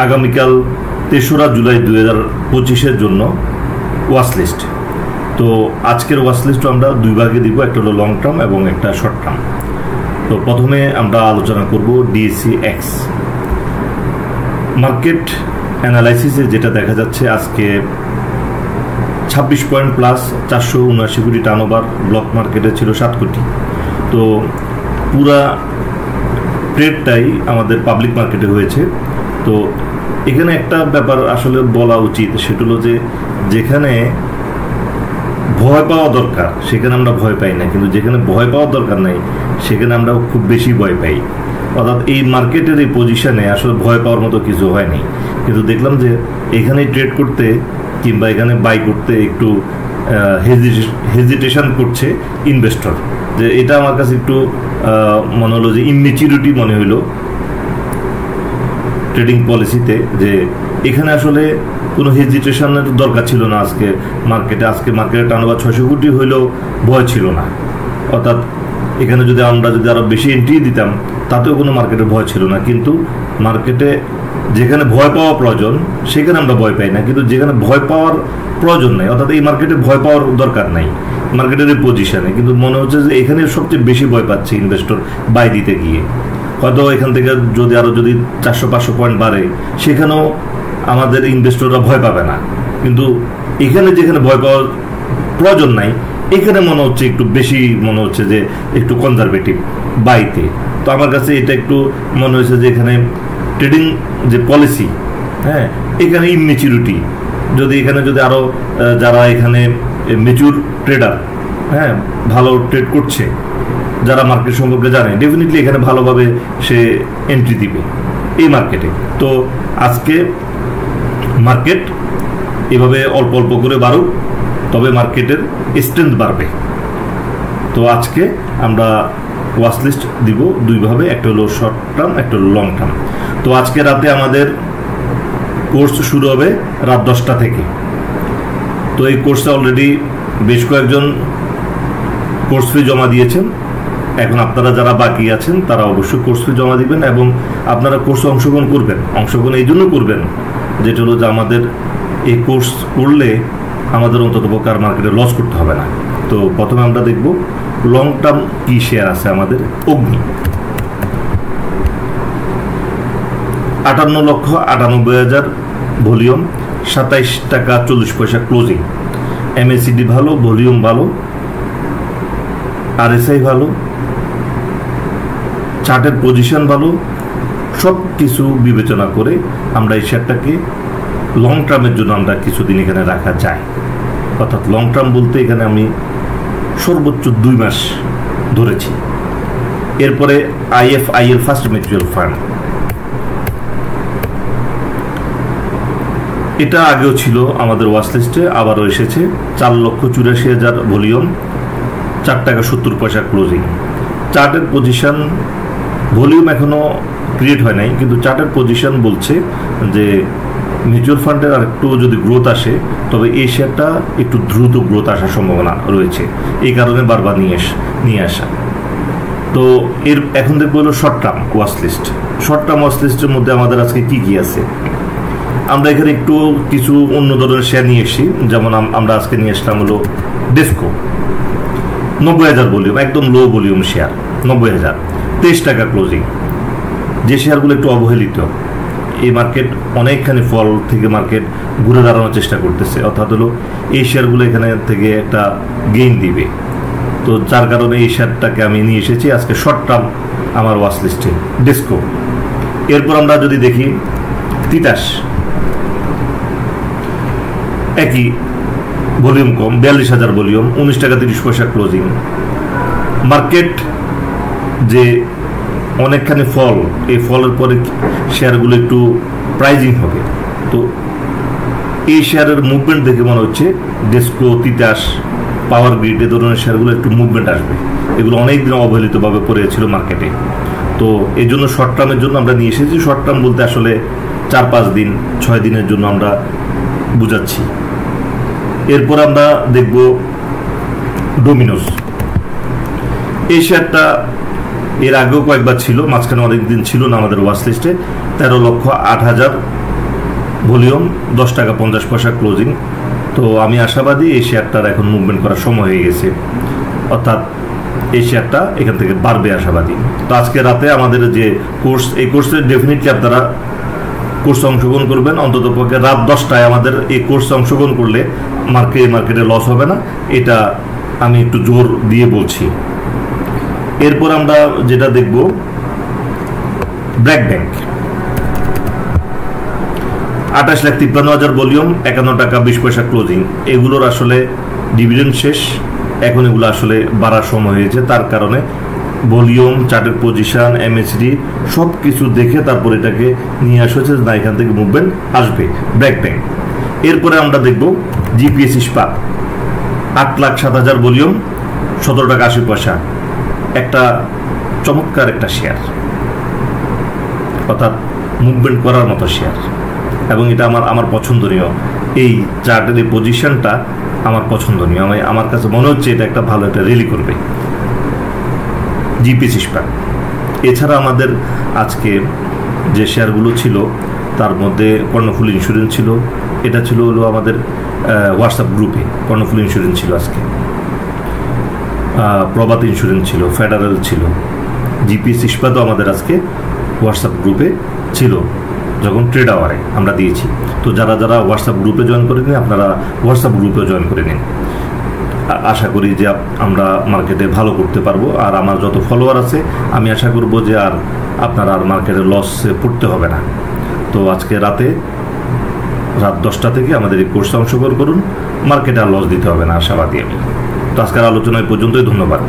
আগামীকাল ৩রা জুলাই 2025-এর জন্য watch list. তো আজকের ওয়াচ লিস্টও আমরা দুই ভাগে দিব, একটা হলো লং টার্ম এবং একটা শর্ট টার্ম। তো প্রথমে আমরা আলোচনা করব ডিএসসি এক্স মার্কেট অ্যানালাইসিসে যেটা দেখা যাচ্ছে আজকে 26 পয়েন্ট প্লাস 479 কোটি টার্নওভার, ব্লক মার্কেটে ছিল 7 কোটি। তো পুরা ট্রেডটাই আমাদের পাবলিক মার্কেটে হয়েছে। তো এখানে একটা ব্যাপার আসলে বলা উচিত, সেটা হলো যে যেখানে ভয় পাওয়া দরকার সেখানে আমরা ভয় পাই না, কিন্তু যেখানে ভয় পাওয়ার দরকার নাই সেখানে আমরা খুব বেশি ভয় পাই। অর্থাৎ এই মার্কেটের এই পজিশনে আসলে ভয় পাওয়ার মতো কিছু হয়নি, কিন্তু দেখলাম যে এখানে ট্রেড করতে কিংবা এখানে বাই করতে একটু হেজিটেশন করছে ইনভেস্টর। যে এটা আমার কাছে একটু মনে হলো যে ইনম্যাচুরিটি মনে হলো ট্রেডিং পলিসিতে, যে এখানে আসলে কোনো হেজিটেশনের দরকার ছিল না। আজকে মার্কেটে টার্নওভার 600 কোটি হইলেও ভয় ছিল না। অর্থাৎ এখানে আমরা যদি আরও বেশি এন্ট্রি দিতাম তাতেও কোনো মার্কেটের ভয় ছিল না। কিন্তু মার্কেটে যেখানে ভয় পাওয়া প্রয়োজন সেখানে আমরা ভয় পাই না, কিন্তু যেখানে ভয় পাওয়ার প্রয়োজন নাই, অর্থাৎ এই মার্কেটে ভয় পাওয়ার দরকার নাই মার্কেটের এই পজিশনে, কিন্তু মনে হচ্ছে যে এখানে সবচেয়ে বেশি ভয় পাচ্ছে ইনভেস্টর বাই দিতে গিয়ে। হয়তো এখান থেকে যদি 400-500 পয়েন্ট বাড়ে সেখানেও আমাদের ইনভেস্টররা ভয় পাবে না, কিন্তু এখানে যেখানে ভয় পাওয়ার প্রয়োজন নাই এখানে মনে হচ্ছে একটু বেশি মনে হচ্ছে যে একটু কনজারভেটিভ বাইতে। তো আমার কাছে এটা একটু মনে হয়েছে যে এখানে ট্রেডিং যে পলিসি, হ্যাঁ, এখানে ইনম্যাচুরিটি এখানে আরও যারা এখানে ম্যাচুর ট্রেডার, হ্যাঁ, ভালো ট্রেড করছে, যারা মার্কেট সম্পর্কে জানে, ডেফিনেটলি এখানে ভালোভাবে সে এন্ট্রি দিবে এই মার্কেটে। তো আজকে মার্কেট এভাবে অল্প অল্প করে বাড়ুক, তবে মার্কেটের স্ট্রেংথ বাড়বে। তো আজকে আমরা ওয়াচ লিস্ট দিব দুইভাবে, একটা হলো শর্ট টার্ম, একটা হলো লং টার্ম। তো আজকে রাতে আমাদের কোর্স শুরু হবে রাত 10টা থেকে। তো এই কোর্সে অলরেডি বেশ কয়েকজন কোর্স ফি জমা দিয়েছেন। এখন আপনারা যারা বাকি আছেন তারা অবশ্যই কোর্স ফি জমা দিবেন এবং আপনারা কোর্সে অংশগ্রহণ করবেন। অংশগ্রহণ এই জন্য করবেন যেটা হলো যে আমাদের এই কোর্স করলে আমাদের অন্ততপক্ষে আর মার্কেটে লস করতে হবে না। তো প্রথমে আমরা দেখব লং টার্ম কি শেয়ার আছে আমাদের। অগ্নি 58,98,000 ভলিউম, 27 টাকা 40 পয়সা ক্লোজিং। MACD ভালো, ভলিউম ভালো, RSI ভালো, চার্টের পজিশন ভালো, সব কিছু বিবেচনা করে আমরা এই শেয়ারটাকে লং টার্মের জন্য আমরা কিছুদিন এখানে রাখা যায়। অর্থাৎ লং টার্ম বলতে এখানে আমি সর্বোচ্চ 2 মাস ধরেছি। এরপরে IFIL ফার্স্ট মিউচুয়াল ফান্ড, এটা আগেও ছিল আমাদের ওয়াচ লিস্টে, আবারও এসেছে। 4,84,000 ভলিউম, 4 টাকা 70 পয়সা ক্লোজিং। চার্টের পজিশন, ভলিউম এখনো ক্রিয়েট হয় নাই, কিন্তু চার্টের পজিশন বলছে যে মিউচুয়াল ফান্ডের আর একটু যদি গ্রোথ আসে তবে এই শেয়ারটা একটু দ্রুত গ্রোথ আসার সম্ভাবনা রয়েছে, এই কারণে বারবার নিয়ে আসা। তো এখন দেখবো হলো short term watch list. Short term watch লিস্টের মধ্যে আমাদের আজকে কি আছে, আমরা এখানে একটু কিছু অন্য ধরনের শেয়ার নিয়ে এসেছি। যেমন আমরা আজকে নিয়ে আসলাম হলো ডেসকো, 90,000 ভলিউম, একদম লো ভলিউম শেয়ার, 90,000, 23 টাকা ক্লোজিং। যে শেয়ারগুলো একটু অবহেলিত, এই মার্কেট অনেকখানি ফল থেকে মার্কেট ঘুরে দাঁড়ানোর চেষ্টা করতেছে, অর্থাৎ হলো এই শেয়ারগুলো এখানে থেকে একটা গেইন দিবে। তো যার কারণে এই শেয়ারটাকে আমি নিয়ে এসেছি আজকে শর্ট টার্ম আমার ওয়াচ লিস্টে, ডেসকো। এরপর আমরা যদি দেখি তিতাস, একই ভলিউম কম, 42,000 ভলিউম, 19 টাকা 30 পয়সা ক্লোজিং। মার্কেট যে অনেকখানি ফল, এই ফলের পরে শেয়ারগুলো একটু প্রাইজিং হবে। তো এই শেয়ারের মুভমেন্ট দেখে মনে হচ্ছে ডেসকো, তিতাস, পাওয়ার গ্রিড এ ধরনের শেয়ারগুলো একটু মুভমেন্ট আসবে। এগুলো অনেক দিন অবহেলিতভাবে পড়েছিল মার্কেটে। তো এই জন্য শর্ট টার্মের জন্য আমরা নিয়ে এসেছি। শর্ট টার্ম বলতে আসলে 4-5 দিন, 6 দিনের জন্য আমরা বুঝাচ্ছি। এরপর আমরা দেখব ডোমিনোস। এই শেয়ারটা এর আগেও কয়েকবার ছিল, মাঝখানে অনেকদিন ছিল না আমাদের ওয়াচ লিস্টে। 13,08,000 ভলিউম 10 টাকা 50 পয়সা ক্লোজিং। তো আমি আশাবাদী এই শেয়ারটার এখন মুভমেন্ট করার সময় হয়ে গেছে, অর্থাৎ এই শেয়ারটা এখান থেকে বাড়বে আশাবাদী। তো আজকে রাতে আমাদের যে কোর্স, এই কোর্সে ডেফিনেটলি আপনারা কোর্সে অংশগ্রহণ করবেন। অন্তত পক্ষে রাত 10টায় আমাদের এই কোর্সে অংশগ্রহণ করলে মার্কেটে লস হবে না, এটা আমি একটু জোর দিয়ে বলছি। এরপর আমরা যেটা দেখব, ব্র্যাক ব্যাংক 28,53,000 ভলিউম, 51 টাকা 20 পয়সা ক্লোজিং। এগুলোর আসলে ডিভিডেন্ড শেষ, এখন এগুলো আসলে বাড়ার সময় হয়েছে। তার কারণে ভলিউম, চার্টের পজিশন, এমএসডি সব কিছু দেখে তারপর এটাকে নিয়ে আসা হয়েছে না, এখান থেকে মুভমেন্ট আসবে ব্র্যাক ব্যাংক। এরপরে আমরা দেখব জিপিএস ইস্পাত 8,07,000 ভলিউম, 17 টাকা 80 পয়সা। একটা চমৎকার একটা শেয়ার, অর্থাৎ মুভমেন্ট করার মতো শেয়ার, এবং এটা আমার পছন্দনীয়। এই চার্টের এই পজিশনটা আমার পছন্দনীয়, আমার কাছে মনে হচ্ছে এটা একটা ভালো একটা র্যালি করবে জিপিএস ইস্পাত। এছাড়া আমাদের আজকে যে শেয়ারগুলো ছিল তার মধ্যে কর্ণফুলী ইন্স্যুরেন্স ছিল, এটা ছিল হলো আমাদের হোয়াটসঅ্যাপ গ্রুপে কর্ণফুলী ইন্স্যুরেন্স ছিল আজকে, প্রভাত ইন্স্যুরেন্স ছিল, ফেডারেল ছিল, জিপিএস ইস্পাতও আমাদের আজকে হোয়াটসঅ্যাপ গ্রুপে ছিল যখন ট্রেড আওয়ারে আমরা দিয়েছি। তো যারা যারা হোয়াটসঅ্যাপ গ্রুপে জয়েন করে নিন, আপনারা হোয়াটসঅ্যাপ গ্রুপেও জয়েন করে নিন। আশা করি যে আমরা মার্কেটে ভালো করতে পারবো। আর আমার যত ফলোয়ার আছে আমি আশা করব যে আপনারা আর মার্কেটে লসে পড়তে হবে না। তো আজকে রাত 10টা থেকে আমাদের এই কোর্সে অংশগ্রহণ করুন, মার্কেটে আর লস দিতে হবে না আশাবাদী আমি। তো আজকের আলোচনায় পর্যন্তই, ধন্যবাদ।